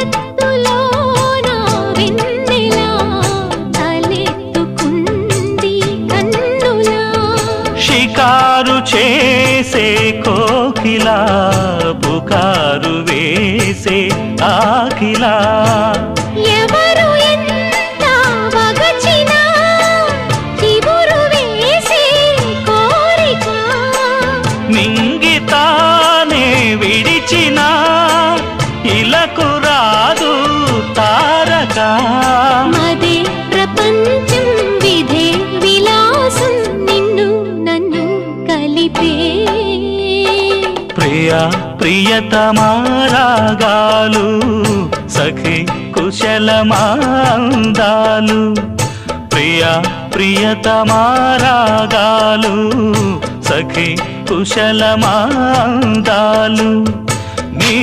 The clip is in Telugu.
కలకత్తులోన వెన్నెలా తలెత్తుకుంది కన్నులా షికారు చేసే కోకిలా పుకారు వేసే ఆకిలా ఎవరు ఎంత వగచినా చిగురు వేసే కోరిక నింగితానే విడిచినా ఇలకు రాదు తారక మదే ప్రపంచం విధే విలాసం నిన్ను నన్ను కలిపే ప్రియా ప్రియతమారాగాలు సఖి కుశలమాందాలు ప్రియా ప్రియతమారాగాలు సఖి కుశలమాందాలు నీ